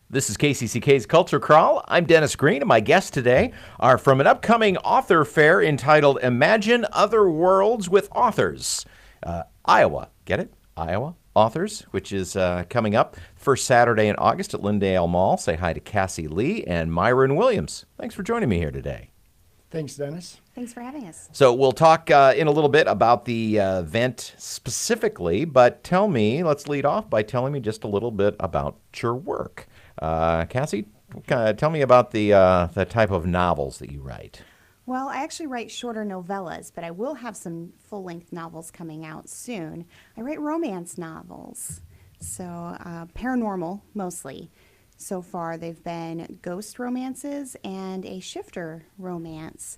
This is KCCK's Culture Crawl. I'm Dennis Green, and my guests today are from an upcoming author fair entitled Imagine Other Worlds with Authors. I.O.W.A. Get it? I.O.W.A. Authors, which is coming up first Saturday in August at Lindale Mall. Say hi to Cassie, Leigh, and Myron Williams. Thanks for joining me here today. Thanks, Dennis. Thanks for having us. So we'll talk in a little bit about the event specifically, but let's lead off by telling me just a little bit about your work. Cassie, tell me about the type of novels that you write. Well, I actually write shorter novellas, but I will have some full-length novels coming out soon. I write romance novels, so paranormal mostly. So far, they've been ghost romances and a shifter romance,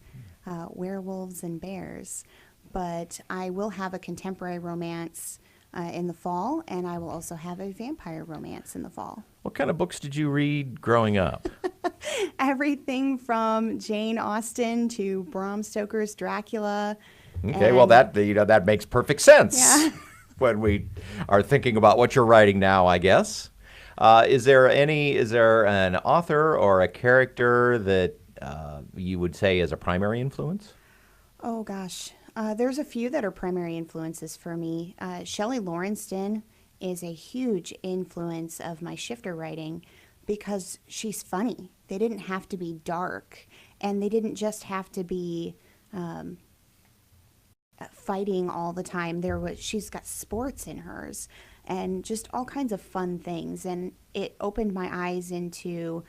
werewolves and bears. But I will have a contemporary romance in the fall, and I will also have a vampire romance in the fall. What kind of books did you read growing up? Everything from Jane Austen to Bram Stoker's Dracula. Okay, well that makes perfect sense. Yeah. When we are thinking about what you're writing now, I guess. Is there an author or a character that you would say is a primary influence? Oh gosh, there's a few that are primary influences for me. Shelley Lawrenston is a huge influence of my shifter writing because she's funny. They didn't have to be dark, and they didn't just have to be fighting all the time. She's got sports in hers and just all kinds of fun things, and it opened my eyes into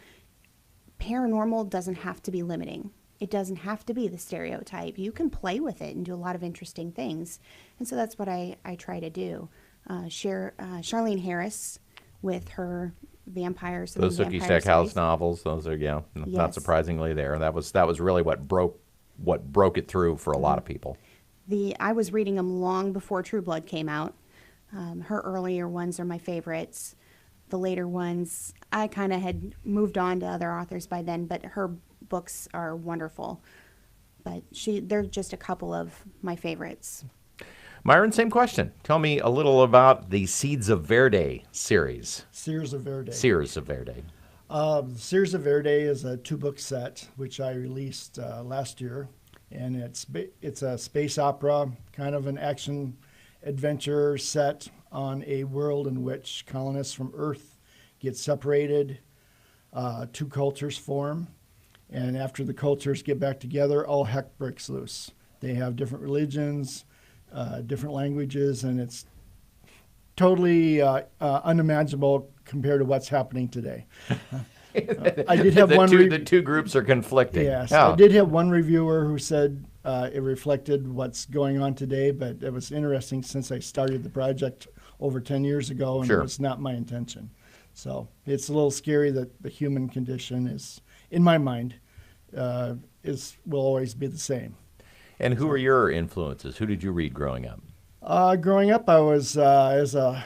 paranormal doesn't have to be limiting. It doesn't have to be the stereotype. You can play with it and do a lot of interesting things, and so that's what I try to do. Charlene Harris with her vampires. Those Sookie Stackhouse novels, those are not Yes. surprisingly there. That was really what broke it through for a lot of people. I was reading them long before True Blood came out. Her earlier ones are my favorites. The later ones, I kind of had moved on to other authors by then, but her books are wonderful. But they're just a couple of my favorites. Myron, same question. Tell me a little about the Seeds of Verde series. Sears of Verde. Sears of Verde. Sears of Verde is a 2-book set, which I released last year. And it's a space opera, kind of an action adventure set on a world in which colonists from Earth get separated, 2 cultures form, and after the cultures get back together, all heck breaks loose. They have different religions, different languages, and it's totally unimaginable compared to what's happening today. I did have the two groups are conflicting. Yes, Oh. I did have one reviewer who said it reflected what's going on today, but it was interesting since I started the project over 10 years ago, and Sure. It was not my intention. So it's a little scary that the human condition is, in my mind, will always be the same. And who are your influences? Who did you read growing up? Growing up, I was, as a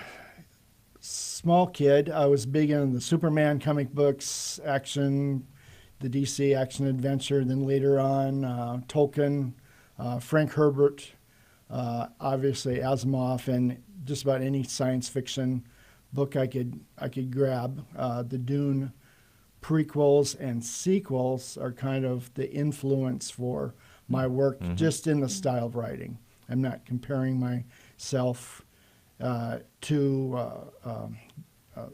small kid, I was big in the Superman comic books, action, the DC action adventure. Then later on, Tolkien, Frank Herbert, obviously Asimov, and just about any science fiction book I could grab. The Dune prequels and sequels are kind of the influence for my work, just in the style of writing. I'm not comparing myself to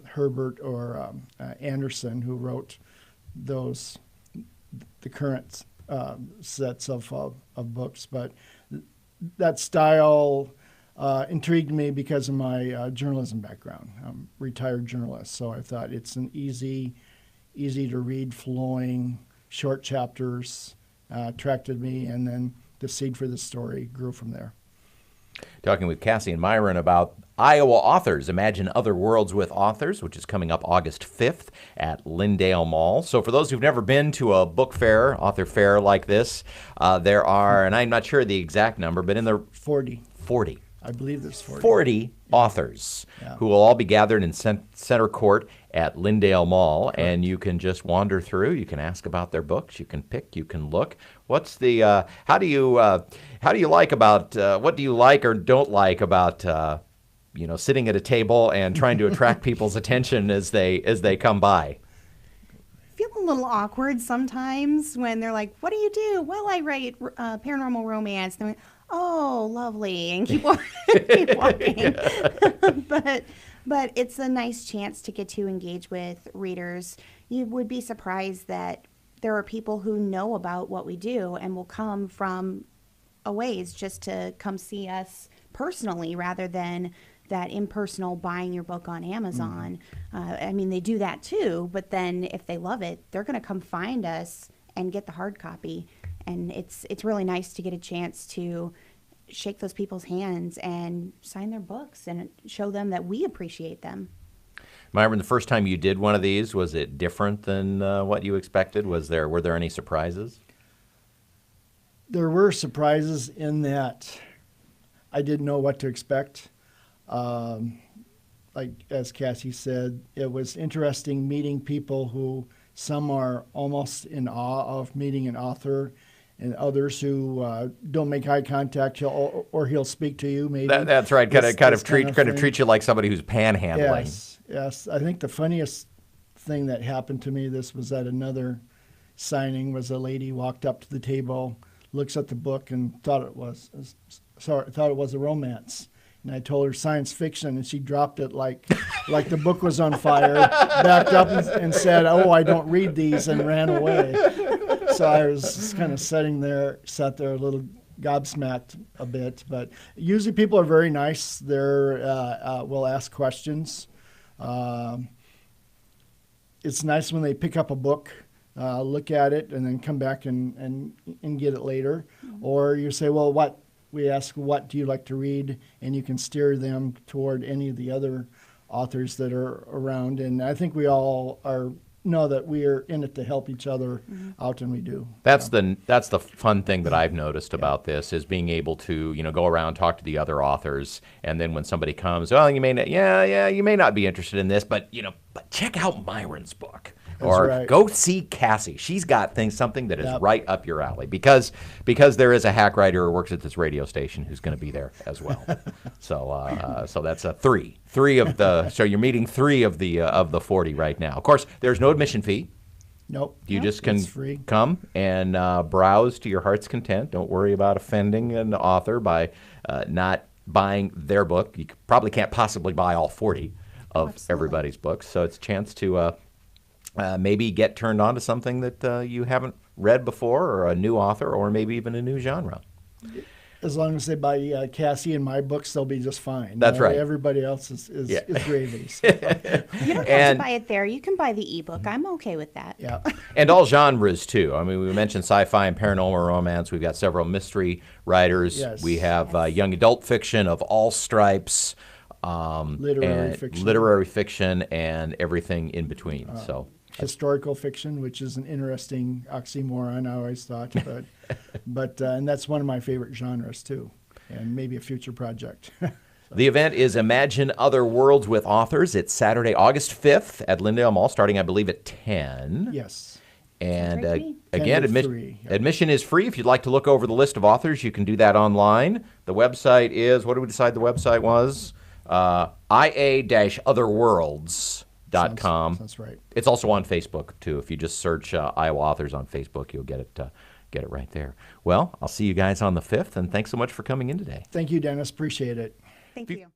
Herbert or Anderson, who wrote the current sets of books. But that style intrigued me because of my journalism background. I'm a retired journalist, so I thought it's an easy to read, flowing, short chapters attracted me, and then the seed for the story grew from there. Talking with Cassie and Myron about I.O.W.A. Authors, Imagine Other Worlds with Authors, which is coming up August 5th at Lindale Mall. So for those who've never been to a book fair, author fair like this, there are, and I'm not sure the exact number, but in the 40. 40. I believe there's 40. 40 authors who will all be gathered in center court at Lindale Mall. Correct. And you can just wander through. You can ask about their books. You can pick. You can look. What's the? How do you like about? What do you like or don't like about? Sitting at a table and trying to attract people's attention as they come by. little awkward sometimes when they're like, "What do you do?" "Well, I write paranormal romance." And they're like, "Oh, lovely," and keep keep walking. But it's a nice chance to get to engage with readers. You would be surprised that there are people who know about what we do and will come from a ways just to come see us personally rather than that impersonal buying your book on Amazon. I mean, they do that too, but then if they love it, they're going to come find us and get the hard copy. And it's really nice to get a chance to shake those people's hands and sign their books and show them that we appreciate them. Myron, the first time you did one of these, was it different than what you expected? Were there any surprises? There were surprises in that I didn't know what to expect. Like as Cassie said, it was interesting meeting people who some are almost in awe of meeting an author, and others who don't make eye contact, he'll speak to you maybe. That's right. Kind of treat you like somebody who's panhandling. Yes. I think the funniest thing that happened to me, this was at another signing, was a lady walked up to the table, looks at the book, and thought it was a romance. And I told her science fiction, and she dropped it like the book was on fire, backed up and said, "Oh, I don't read these," and ran away. So I was just kind of sat there a little gobsmacked a bit. But usually people are very nice. Will ask questions. It's nice when they pick up a book, look at it, and then come back and get it later. Mm-hmm. Or you say, well, we ask, what do you like to read? And you can steer them toward any of the other authors that are around. And I think we all know that we are in it to help each other out, and we do. That's the fun thing that I've noticed about this, is being able to go around, talk to the other authors, and then when somebody comes, you may not be interested in this, but check out Myron's book. Or go see Cassie. She's got something that is right up your alley, because there is a hack writer who works at this radio station who's going to be there as well. So that's a three of the. So you're meeting 3 of the 40 right now. Of course, there's no admission fee. Nope. You just can come and browse to your heart's content. Don't worry about offending an author by not buying their book. You probably can't possibly buy all 40 of everybody's books. So it's a chance to. Maybe get turned on to something that you haven't read before, or a new author, or maybe even a new genre. As long as they buy Cassie and my books, they'll be just fine. That's right. Everybody else is gravy. So. You don't have to buy it there. You can buy the ebook. I'm okay with that. Yeah. And all genres, too. I mean, we mentioned sci-fi and paranormal romance. We've got several mystery writers. Yes. We have young adult fiction of all stripes. Literary fiction, and everything in between. Historical fiction, which is an interesting oxymoron, I always thought, but and that's one of my favorite genres too, and maybe a future project. The event is Imagine Other Worlds with Authors. It's Saturday, August 5th at Lindale Mall, starting, I believe, at 10. Yes. And again, admission is free. If you'd like to look over the list of authors, you can do that online. The website is, what did we decide the website was? IA-otherworlds.com. That's right. It's also on Facebook, too. If you just search Iowa Authors on Facebook, you'll get it right there. Well, I'll see you guys on the 5th, and thanks so much for coming in today. Thank you, Dennis. Appreciate it. Thank you.